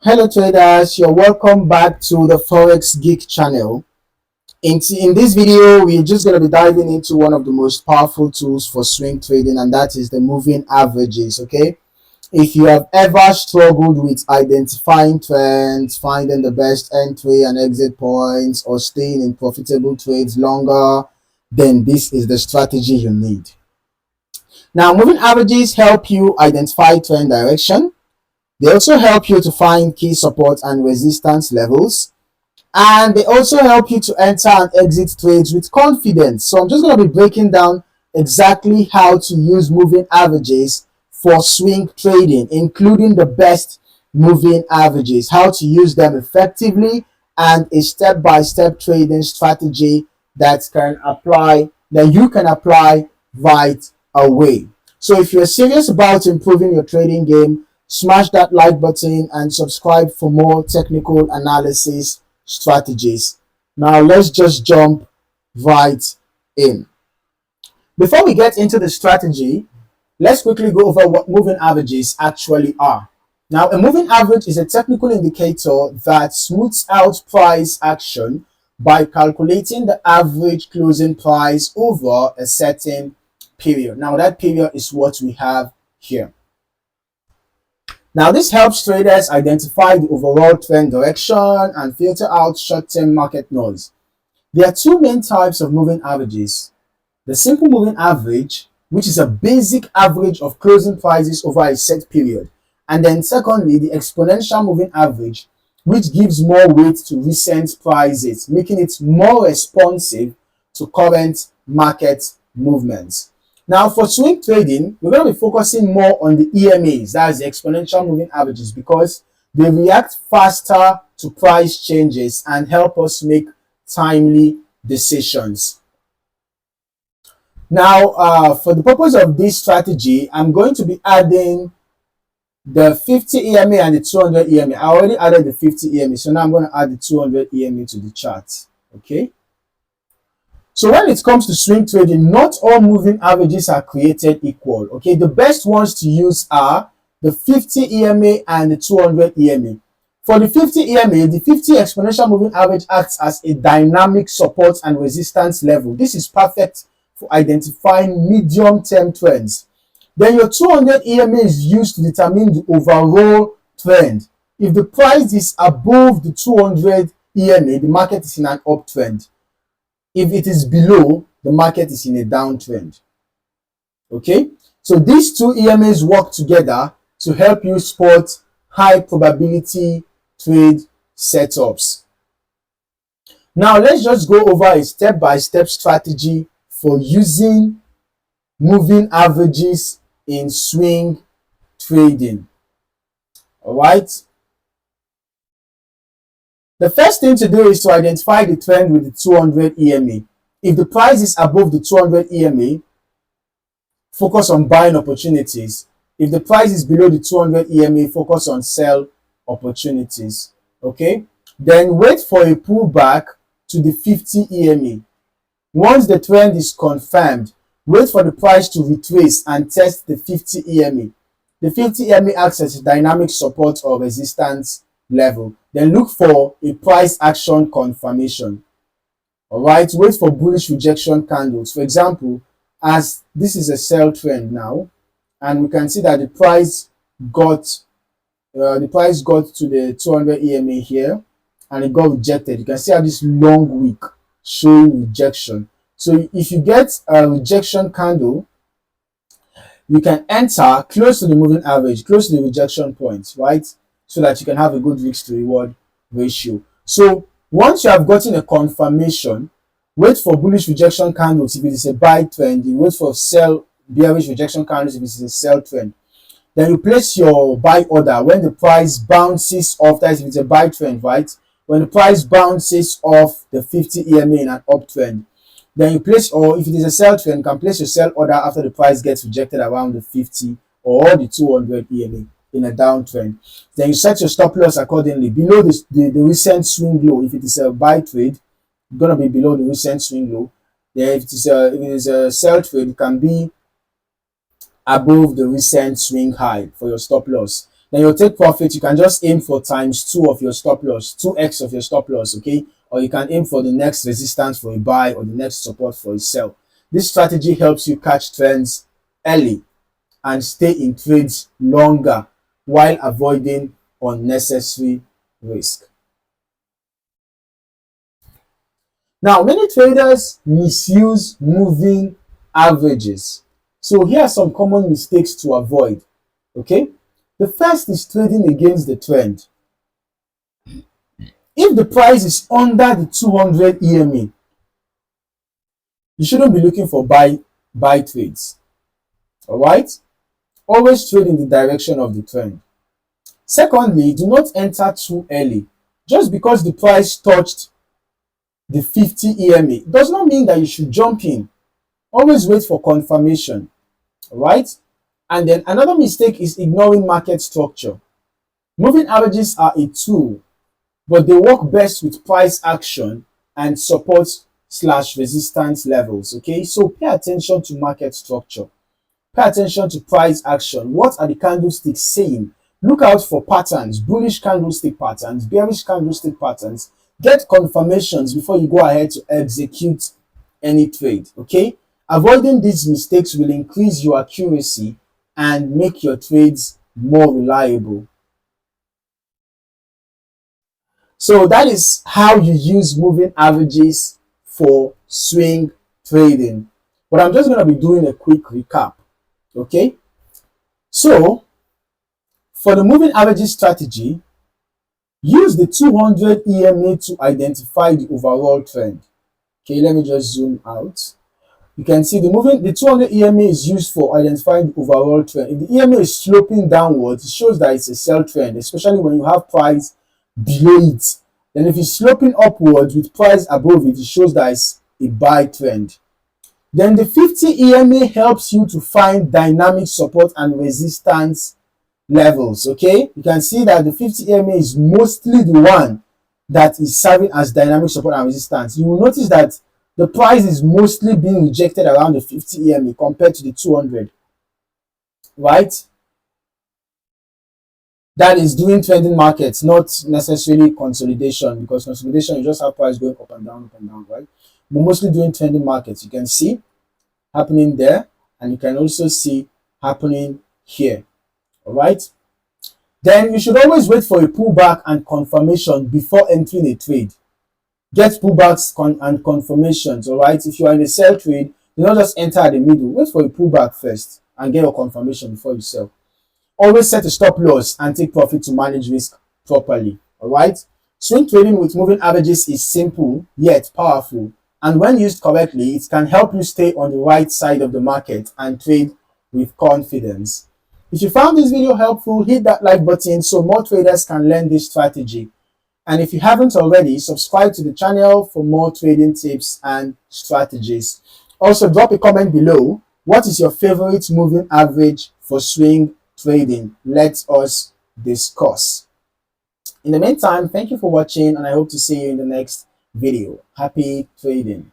Hello traders, you're welcome back to the Forex Geek channel. In this video, we're just going to be diving into one of the most powerful tools for swing trading, and that is the moving averages. Okay, if you have ever struggled with identifying trends, finding the best entry and exit points, or staying in profitable trades longer, then this is the strategy you need. Now, moving averages help you identify trend direction. They also help you to find key support and resistance levels. And they also help you to enter and exit trades with confidence. So I'm just going to be breaking down exactly how to use moving averages for swing trading, including the best moving averages, how to use them effectively, and a step-by-step trading strategy that you can apply right away. So if you're serious about improving your trading game, smash that like button and subscribe for more technical analysis strategies. Now let's just jump right in. Before we get into the strategy, let's quickly go over what moving averages actually are. Now, a moving average is a technical indicator that smooths out price action by calculating the average closing price over a certain period. Now, that period is what we have here. Now, this helps traders identify the overall trend direction and filter out short-term market noise. There are two main types of moving averages. The simple moving average, which is a basic average of closing prices over a set period. And then secondly, the exponential moving average, which gives more weight to recent prices, making it more responsive to current market movements. Now, for swing trading, we're going to be focusing more on the EMAs, that's the exponential moving averages, because they react faster to price changes and help us make timely decisions. Now, for the purpose of this strategy, I'm going to be adding the 50 EMA and the 200 EMA. I already added the 50 EMA, so now I'm going to add the 200 EMA to the chart. Okay. So when it comes to swing trading, not all moving averages are created equal. Okay, the best ones to use are the 50 EMA and the 200 EMA. For the 50 EMA, the 50 exponential moving average acts as a dynamic support and resistance level. This is perfect for identifying medium-term trends. Then your 200 EMA is used to determine the overall trend. If the price is above the 200 EMA, the market is in an uptrend. If it is below, the market is in a downtrend. Okay, so these two EMAs work together to help you spot high probability trade setups. Now let's just go over a step-by-step strategy for using moving averages in swing trading. All right. The first thing to do is to identify the trend with the 200 EMA. If the price is above the 200 EMA, focus on buying opportunities. If the price is below the 200 EMA, focus on sell opportunities. Okay? Then wait for a pullback to the 50 EMA. Once the trend is confirmed, wait for the price to retrace and test the 50 EMA. The 50 EMA acts as a dynamic support or resistance level. Then look for a price action confirmation. All right, wait for bullish rejection candles. For example, as this is a sell trend now, and we can see that the price got to the 200 EMA here, and it got rejected. You can see how this long wick showing rejection. So if you get a rejection candle, you can enter close to the moving average, close to the rejection point, right? So that you can have a good risk to reward ratio. So once you have gotten a confirmation, wait for bullish rejection candles if it is a buy trend. You wait for sell bearish rejection candles if it is a sell trend. Then you place your buy order when the price bounces off. That is, if it's a buy trend, right? When the price bounces off the 50 EMA in an uptrend, then you place, or if it is a sell trend, you can place your sell order after the price gets rejected around the 50 or the 200 EMA in a downtrend. Then you set your stop loss accordingly below the recent swing low. If it is a buy trade, it's going to be below the recent swing low. Then if it is a sell trade, it can be above the recent swing high for your stop loss. Then your take profit, you can just aim for ×2 of your stop loss, 2x of your stop loss, okay? Or you can aim for the next resistance for a buy or the next support for a sell. This strategy helps you catch trends early and stay in trades longer while avoiding unnecessary risk. Now, many traders misuse moving averages. So here are some common mistakes to avoid, okay? The first is trading against the trend. If the price is under the 200 EMA, you shouldn't be looking for buy trades, all right? Always trade in the direction of the trend. Secondly, do not enter too early. Just because the price touched the 50 EMA does not mean that you should jump in. Always wait for confirmation, all right? And then another mistake is ignoring market structure. Moving averages are a tool, but they work best with price action and support/resistance levels, okay? So pay attention to market structure. Pay attention to price action. What are the candlesticks saying? Look out for patterns, bullish candlestick patterns, bearish candlestick patterns. Get confirmations before you go ahead to execute any trade, okay? Avoiding these mistakes will increase your accuracy and make your trades more reliable. So that is how you use moving averages for swing trading. But I'm just going to be doing a quick recap, okay? So for the moving averages strategy, use the 200 EMA to identify the overall trend. Okay, let me just zoom out. You can see the 200 EMA is used for identifying the overall trend. If the EMA is sloping downwards, it shows that it's a sell trend, especially when you have price below it. Then if it's sloping upwards with price above it, it shows that it's a buy trend. Then the 50 EMA helps you to find dynamic support and resistance levels, okay? You can see that the 50 EMA is mostly the one that is serving as dynamic support and resistance. You will notice that the price is mostly being rejected around the 50 EMA compared to the 200, right? That is doing trending markets, not necessarily consolidation, because consolidation, you just have price going up and down, right? But mostly doing trending markets. You can see happening there, and you can also see happening here, all right? Then you should always wait for a pullback and confirmation before entering a trade. Get pullbacks and confirmations, all right? If you are in a sell trade, do not just enter at the middle. Wait for a pullback first and get your confirmation before you sell. Always set a stop loss and take profit to manage risk properly, all right? Swing trading with moving averages is simple yet powerful, and when used correctly, it can help you stay on the right side of the market and trade with confidence. If you found this video helpful, hit that like button so more traders can learn this strategy. And if you haven't already, subscribe to the channel for more trading tips and strategies. Also, drop a comment below. What is your favorite moving average for swing trading? Let us discuss. In the meantime, thank you for watching, and I hope to see you in the next video. Happy trading.